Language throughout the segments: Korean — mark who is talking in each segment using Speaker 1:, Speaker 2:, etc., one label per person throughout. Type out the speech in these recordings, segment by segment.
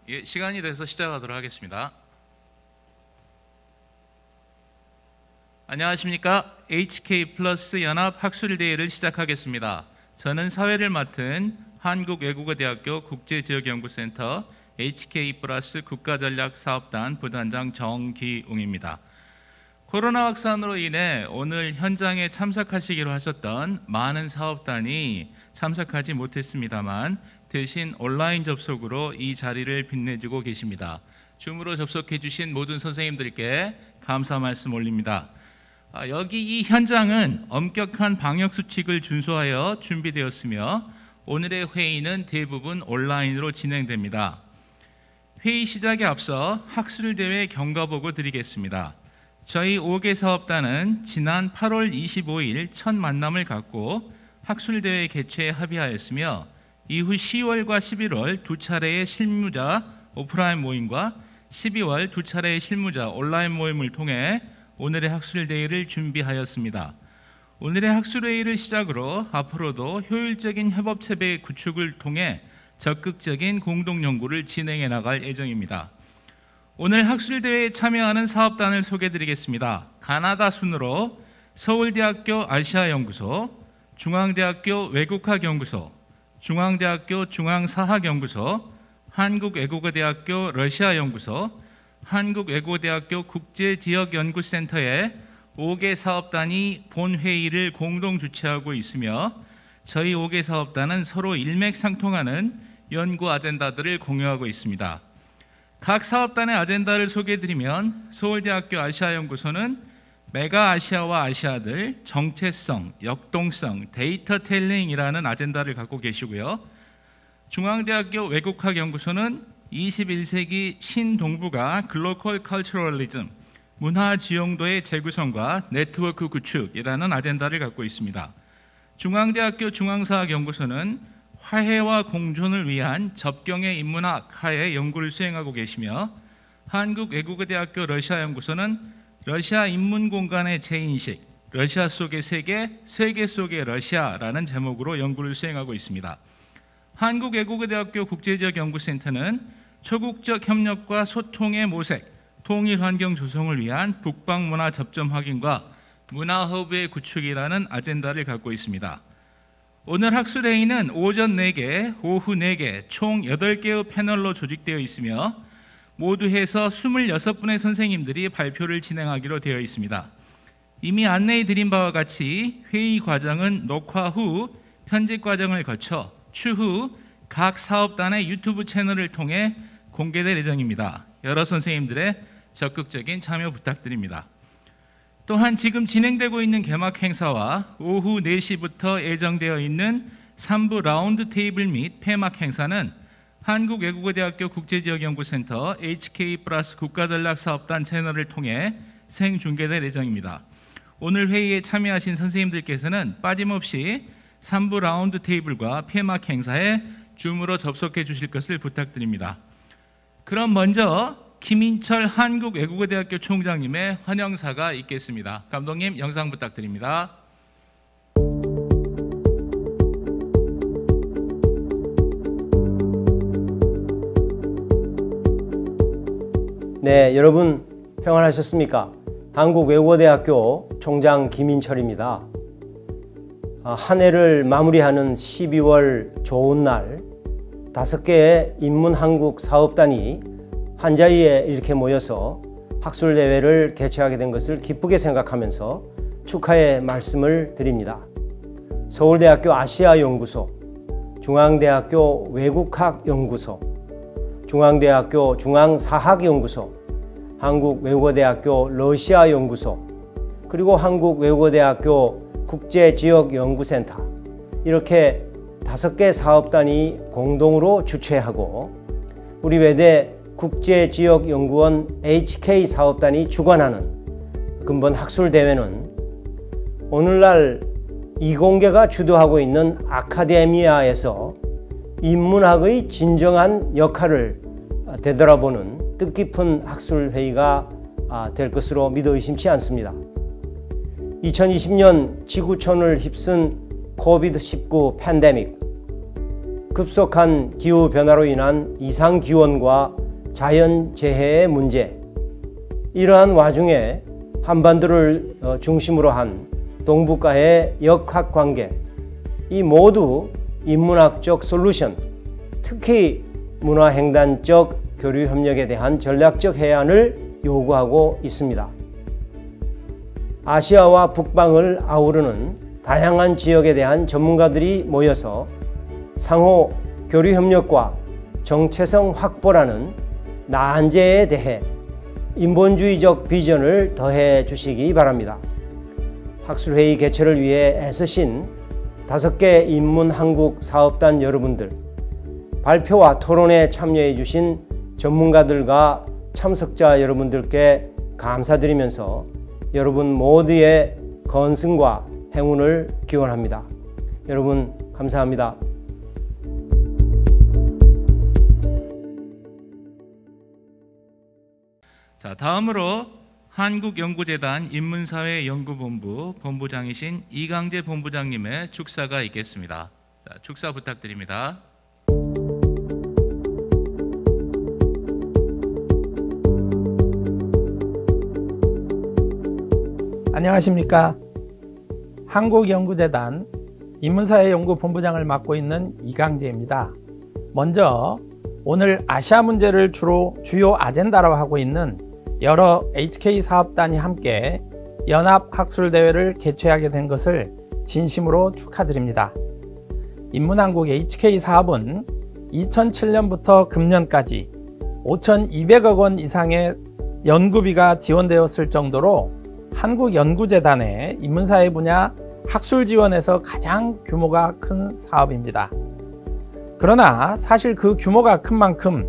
Speaker 1: 예, 시간이 돼서 시작하도록 하겠습니다. 안녕하십니까? HK 플러스 연합 학술대회를 시작하겠습니다. 저는 사회를 맡은 한국외국어대학교 국제지역연구센터 HK 플러스 국가전략사업단 부단장 정기웅입니다. 코로나 확산으로 인해 오늘 현장에 참석하시기로 하셨던 많은 사업단이 참석하지 못했습니다만 대신 온라인 접속으로 이 자리를 빛내주고 계십니다. 줌으로 접속해 주신 모든 선생님들께 감사 말씀 올립니다. 여기 이 현장은 엄격한 방역수칙을 준수하여 준비되었으며 오늘의 회의는 대부분 온라인으로 진행됩니다. 회의 시작에 앞서 학술대회 경과보고 드리겠습니다. 저희 5개 사업단은 지난 8월 25일 첫 만남을 갖고 학술대회 개최에 합의하였으며 이후 10월과 11월 두 차례의 실무자 오프라인 모임과 12월 두 차례의 실무자 온라인 모임을 통해 오늘의 학술대회를 준비하였습니다. 오늘의 학술회의를 시작으로 앞으로도 효율적인 협업체계 구축을 통해 적극적인 공동연구를 진행해 나갈 예정입니다. 오늘 학술대회에 참여하는 사업단을 소개해드리겠습니다. 가나다 순으로 서울대학교 아시아연구소, 중앙대학교 외국학연구소, 중앙대학교 중앙사학연구소, 한국외국어대학교 러시아연구소, 한국외국어대학교 국제지역연구센터의 5개 사업단이 본회의를 공동 주최하고 있으며 저희 5개 사업단은 서로 일맥상통하는 연구 아젠다들을 공유하고 있습니다. 각 사업단의 아젠다를 소개해드리면 서울대학교 아시아연구소는 메가 아시아와 아시아들, 정체성, 역동성, 데이터 텔링이라는 아젠다를 갖고 계시고요. 중앙대학교 외국학연구소는 21세기 신동북아 글로컬 컬처럴리즘, 문화 지용도의 재구성과 네트워크 구축이라는 아젠다를 갖고 있습니다. 중앙대학교 중앙사학연구소는 화해와 공존을 위한 접경의 인문학 하에 연구를 수행하고 계시며 한국외국어대학교 러시아연구소는 러시아 인문공간의 재인식, 러시아 속의 세계, 세계 속의 러시아라는 제목으로 연구를 수행하고 있습니다. 한국외국어대학교 국제지역연구센터는 초국적 협력과 소통의 모색, 통일 환경 조성을 위한 북방문화 접점 확인과 문화허브의 구축이라는 아젠다를 갖고 있습니다. 오늘 학술회의는 오전 4개, 오후 4개, 총 8개의 패널로 조직되어 있으며 모두 해서 26분의 선생님들이 발표를 진행하기로 되어 있습니다. 이미 안내해 드린 바와 같이 회의 과정은 녹화 후 편집 과정을 거쳐 추후 각 사업단의 유튜브 채널을 통해 공개될 예정입니다. 여러 선생님들의 적극적인 참여 부탁드립니다. 또한 지금 진행되고 있는 개막 행사와 오후 4시부터 예정되어 있는 3부 라운드 테이블 및 폐막 행사는 한국외국어대학교 국제지역연구센터 HK 플러스 국가전략사업단 채널을 통해 생중계될 예정입니다. 오늘 회의에 참여하신 선생님들께서는 빠짐없이 3부 라운드 테이블과 폐막 행사에 줌으로 접속해 주실 것을 부탁드립니다. 그럼 먼저 김인철 한국외국어대학교 총장님의 환영사가 있겠습니다. 감독님 영상 부탁드립니다.
Speaker 2: 네, 여러분 평안하셨습니까? 한국외국어대학교 총장 김인철입니다. 한 해를 마무리하는 12월 좋은 날 5개의 인문한국 사업단이 한 자리에 이렇게 모여서 학술대회를 개최하게 된 것을 기쁘게 생각하면서 축하의 말씀을 드립니다. 서울대학교 아시아연구소, 중앙대학교 외국학연구소, 중앙대학교 중앙사학연구소, 한국외국어대학교 러시아연구소, 그리고 한국외국어대학교 국제지역연구센터 이렇게 5개 사업단이 공동으로 주최하고 우리 외대 국제지역연구원 HK 사업단이 주관하는 근본 학술대회는 오늘날 이공계가 주도하고 있는 아카데미아에서 인문학의 진정한 역할을 되돌아보는 뜻깊은 학술회의가 될 것으로 믿어 의심치 않습니다. 2020년 지구촌을 휩쓴 코비드-19 팬데믹, 급속한 기후변화로 인한 이상기온과 자연재해의 문제, 이러한 와중에 한반도를 중심으로 한 동북아의 역학관계, 이 모두 인문학적 솔루션, 특히 문화횡단적 교류협력에 대한 전략적 해안을 요구하고 있습니다. 아시아와 북방을 아우르는 다양한 지역에 대한 전문가들이 모여서 상호 교류협력과 정체성 확보라는 난제에 대해 인본주의적 비전을 더해 주시기 바랍니다. 학술회의 개최를 위해 애쓰신 5개 인문한국사업단 여러분들, 발표와 토론에 참여해 주신 전문가들과 참석자 여러분들께 감사드리면서 여러분 모두의 건승과 행운을 기원합니다. 여러분 감사합니다.
Speaker 1: 자, 다음으로 한국연구재단 인문사회연구본부 본부장이신 이강재 본부장님의 축사가 있겠습니다. 자, 축사 부탁드립니다.
Speaker 3: 안녕하십니까. 한국연구재단 인문사회연구본부장을 맡고 있는 이강재입니다. 먼저 오늘 아시아 문제를 주요 아젠다로 하고 있는 여러 HK 사업단이 함께 연합학술대회를 개최하게 된 것을 진심으로 축하드립니다. 인문한국 HK 사업은 2007년부터 금년까지 5,200억 원 이상의 연구비가 지원되었을 정도로 한국연구재단의 인문사회 분야 학술 지원에서 가장 규모가 큰 사업입니다. 그러나 사실 그 규모가 큰 만큼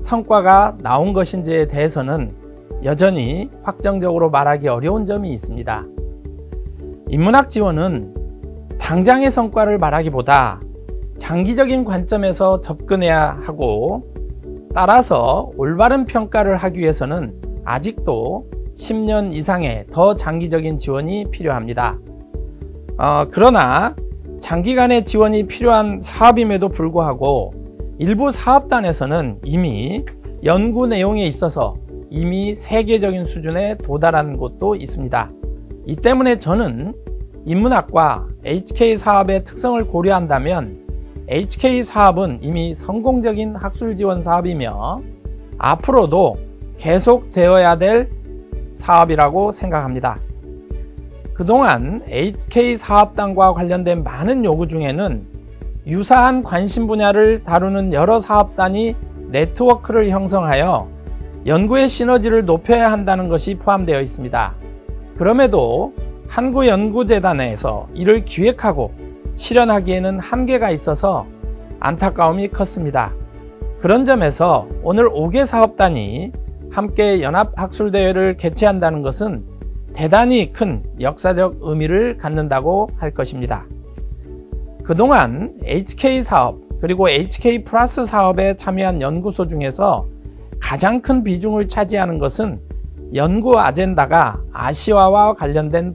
Speaker 3: 성과가 나온 것인지에 대해서는 여전히 확정적으로 말하기 어려운 점이 있습니다. 인문학 지원은 당장의 성과를 말하기보다 장기적인 관점에서 접근해야 하고, 따라서 올바른 평가를 하기 위해서는 아직도 10년 이상의 더 장기적인 지원이 필요합니다. 그러나 장기간의 지원이 필요한 사업임에도 불구하고 일부 사업단에서는 이미 연구 내용에 있어서 이미 세계적인 수준에 도달한 곳도 있습니다. 이 때문에 저는 인문학과 HK 사업의 특성을 고려한다면 HK 사업은 이미 성공적인 학술 지원 사업이며 앞으로도 계속되어야 될 사업이라고 생각합니다. 그동안 HK 사업단과 관련된 많은 요구 중에는 유사한 관심 분야를 다루는 여러 사업단이 네트워크를 형성하여 연구의 시너지를 높여야 한다는 것이 포함되어 있습니다. 그럼에도 한국연구재단에서 이를 기획하고 실현하기에는 한계가 있어서 안타까움이 컸습니다. 그런 점에서 오늘 5개 사업단이 함께 연합학술대회를 개최한다는 것은 대단히 큰 역사적 의미를 갖는다고 할 것입니다. 그동안 HK 사업 그리고 HK 플러스 사업에 참여한 연구소 중에서 가장 큰 비중을 차지하는 것은 연구 아젠다가 아시아와 관련된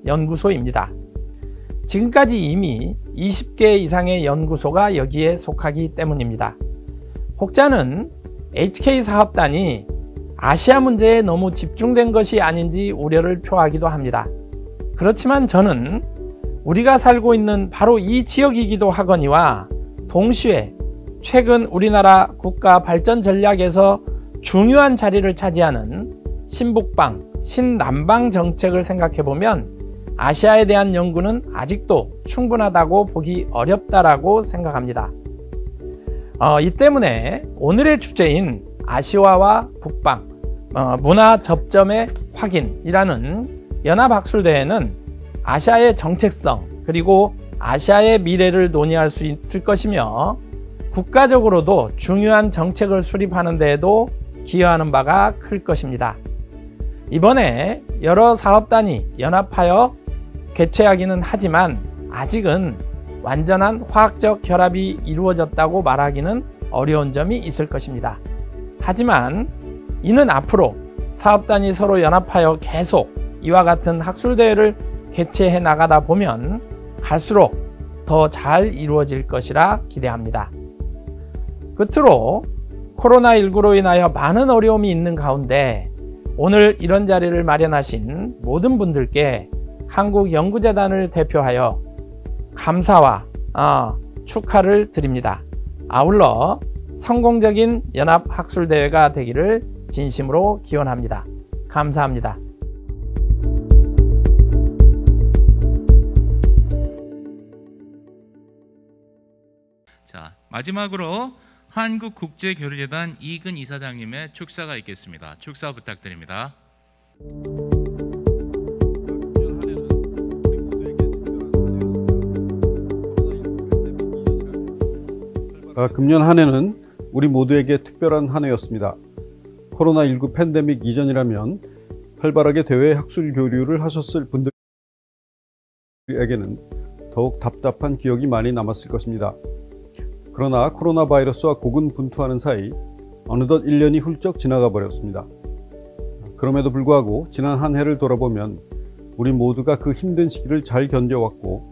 Speaker 3: 연구소입니다. 지금까지 이미 20개 이상의 연구소가 여기에 속하기 때문입니다. 혹자는 HK 사업단이 아시아 문제에 너무 집중된 것이 아닌지 우려를 표하기도 합니다. 그렇지만 저는 우리가 살고 있는 바로 이 지역이기도 하거니와 동시에 최근 우리나라 국가 발전 전략에서 중요한 자리를 차지하는 신북방, 신남방 정책을 생각해보면 아시아에 대한 연구는 아직도 충분하다고 보기 어렵다라고 생각합니다. 이 때문에 오늘의 주제인 아시아와 북방, 문화 접점의 확인이라는 연합학술대회는 아시아의 정책성 그리고 아시아의 미래를 논의할 수 있을 것이며 국가적으로도 중요한 정책을 수립하는 데에도 기여하는 바가 클 것입니다. 이번에 여러 사업단이 연합하여 개최하기는 하지만 아직은 완전한 화학적 결합이 이루어졌다고 말하기는 어려운 점이 있을 것입니다. 하지만 이는 앞으로 사업단이 서로 연합하여 계속 이와 같은 학술대회를 개최해 나가다 보면 갈수록 더 잘 이루어질 것이라 기대합니다. 끝으로 코로나19로 인하여 많은 어려움이 있는 가운데 오늘 이런 자리를 마련하신 모든 분들께 한국연구재단을 대표하여 감사와 축하를 드립니다. 아울러 성공적인 연합학술대회가 되기를 진심으로 기원합니다. 감사합니다.
Speaker 1: 자, 마지막으로 한국국제교류재단 이근 이사장님의 축사가 있겠습니다. 축사 부탁드립니다.
Speaker 4: 금년 한 해는 우리 모두에게 특별한 한 해였습니다. 코로나19 팬데믹 이전이라면 활발하게 대외 학술 교류를 하셨을 분들에게는 더욱 답답한 기억이 많이 남았을 것입니다. 그러나 코로나 바이러스와 고군분투하는 사이 어느덧 1년이 훌쩍 지나가 버렸습니다. 그럼에도 불구하고 지난 한 해를 돌아보면 우리 모두가 그 힘든 시기를 잘 견뎌왔고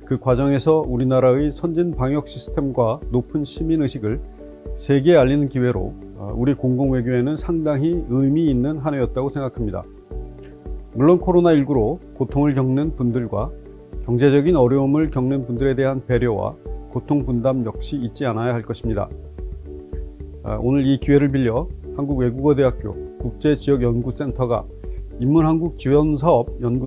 Speaker 4: 그 과정에서 우리나라의 선진 방역 시스템과 높은 시민의식을 세계에 알리는 기회로 우리 공공외교에는 상당히 의미 있는 한 해였다고 생각합니다. 물론 코로나19로 고통을 겪는 분들과 경제적인 어려움을 겪는 분들에 대한 배려와 고통 분담 역시 잊지 않아야 할 것입니다. 오늘 이 기회를 빌려 한국외국어대학교 국제지역연구센터가 인문한국 지원사업 연구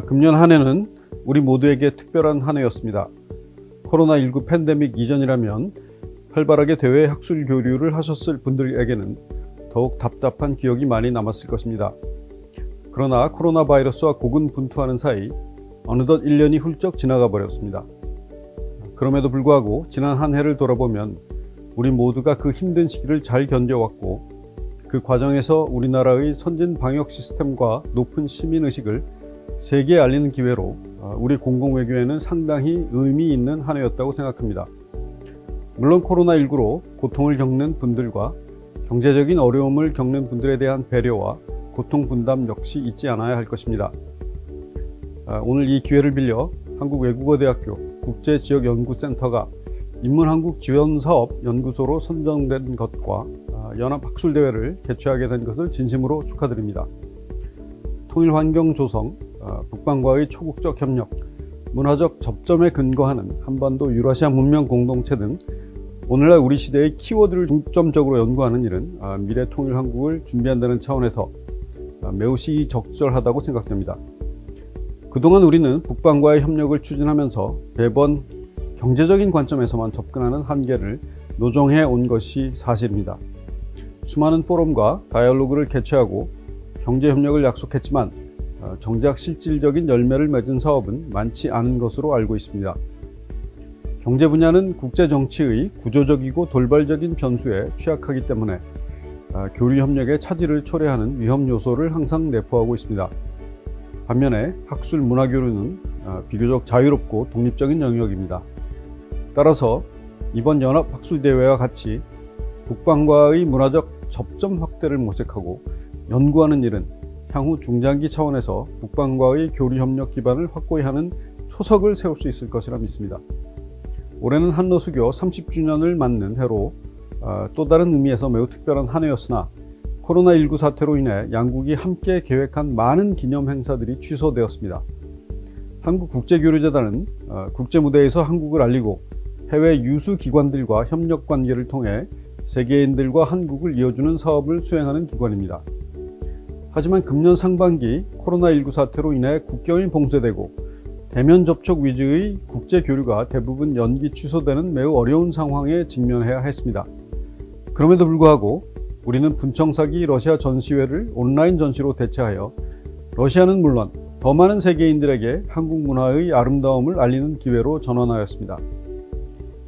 Speaker 4: 금년 한 해는 우리 모두에게 특별한 한 해였습니다. 코로나19 팬데믹 이전이라면 활발하게 대외 학술 교류를 하셨을 분들에게는 더욱 답답한 기억이 많이 남았을 것입니다. 그러나 코로나 바이러스와 고군분투하는 사이 어느덧 1년이 훌쩍 지나가 버렸습니다. 그럼에도 불구하고 지난 한 해를 돌아보면 우리 모두가 그 힘든 시기를 잘 견뎌왔고 그 과정에서 우리나라의 선진 방역 시스템과 높은 시민의식을 세계에 알리는 기회로 우리 공공외교에는 상당히 의미 있는 한 해였다고 생각합니다. 물론 코로나19로 고통을 겪는 분들과 경제적인 어려움을 겪는 분들에 대한 배려와 고통 분담 역시 잊지 않아야 할 것입니다. 오늘 이 기회를 빌려 한국외국어대학교 국제지역연구센터가 인문한국 지원사업 연구소로 선정된 것과 연합학술대회를 개최하게 된 것을 진심으로 축하드립니다. 통일환경 조성, 북방과의 초국적 협력, 문화적 접점에 근거하는 한반도 유라시아 문명 공동체 등 오늘날 우리 시대의 키워드를 중점적으로 연구하는 일은 미래 통일 한국을 준비한다는 차원에서 매우 시기적절하다고 생각됩니다. 그동안 우리는 북방과의 협력을 추진하면서 매번 경제적인 관점에서만 접근하는 한계를 노정해 온 것이 사실입니다. 수많은 포럼과 다이얼로그를 개최하고 경제협력을 약속했지만 정작 실질적인 열매를 맺은 사업은 많지 않은 것으로 알고 있습니다. 경제 분야는 국제정치의 구조적이고 돌발적인 변수에 취약하기 때문에 교류협력의 차질을 초래하는 위험 요소를 항상 내포하고 있습니다. 반면에 학술 문화교류는 비교적 자유롭고 독립적인 영역입니다. 따라서 이번 연합학술대회와 같이 북방과의 문화적 접점 확대를 모색하고 연구하는 일은 향후 중장기 차원에서 북방과의 교류협력 기반을 확고히 하는 초석을 세울 수 있을 것이라 믿습니다. 올해는 한노수교 30주년을 맞는 해로 또 다른 의미에서 매우 특별한 한 해였으나 코로나19 사태로 인해 양국이 함께 계획한 많은 기념 행사들이 취소되었습니다. 한국국제교류재단은 국제무대에서 한국을 알리고 해외 유수 기관들과 협력 관계를 통해 세계인들과 한국을 이어주는 사업을 수행하는 기관입니다. 하지만 금년 상반기 코로나19 사태로 인해 국경이 봉쇄되고 대면 접촉 위주의 국제교류가 대부분 연기 취소되는 매우 어려운 상황에 직면해야 했습니다. 그럼에도 불구하고 우리는 분청사기 러시아 전시회를 온라인 전시로 대체하여 러시아는 물론 더 많은 세계인들에게 한국 문화의 아름다움을 알리는 기회로 전환하였습니다.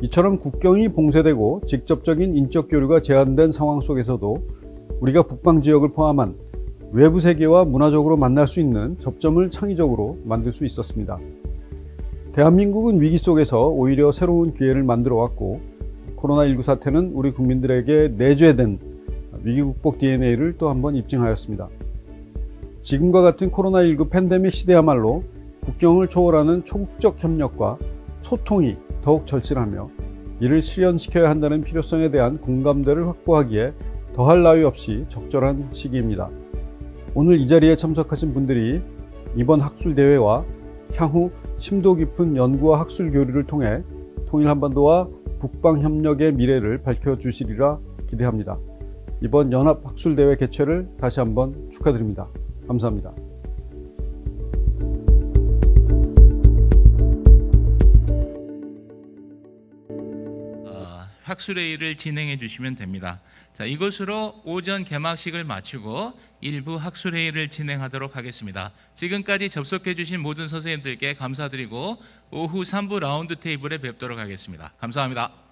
Speaker 4: 이처럼 국경이 봉쇄되고 직접적인 인적 교류가 제한된 상황 속에서도 우리가 북방 지역을 포함한 외부 세계와 문화적으로 만날 수 있는 접점을 창의적으로 만들 수 있었습니다. 대한민국은 위기 속에서 오히려 새로운 기회를 만들어 왔고 코로나19 사태는 우리 국민들에게 내재된 위기 극복 DNA를 또 한 번 입증하였습니다. 지금과 같은 코로나19 팬데믹 시대야말로 국경을 초월하는 초국적 협력과 소통이 더욱 절실하며 이를 실현시켜야 한다는 필요성에 대한 공감대를 확보하기에 더할 나위 없이 적절한 시기입니다. 오늘 이 자리에 참석하신 분들이 이번 학술대회와 향후 심도 깊은 연구와 학술 교류를 통해 통일 한반도와 북방협력의 미래를 밝혀주시리라 기대합니다. 이번 연합학술대회 개최를 다시 한번 축하드립니다. 감사합니다.
Speaker 1: 학술회의를 진행해 주시면 됩니다. 자, 이것으로 오전 개막식을 마치고 일부 학술회의를 진행하도록 하겠습니다. 지금까지 접속해 주신 모든 선생님들께 감사드리고 오후 3부 라운드 테이블에 뵙도록 하겠습니다. 감사합니다.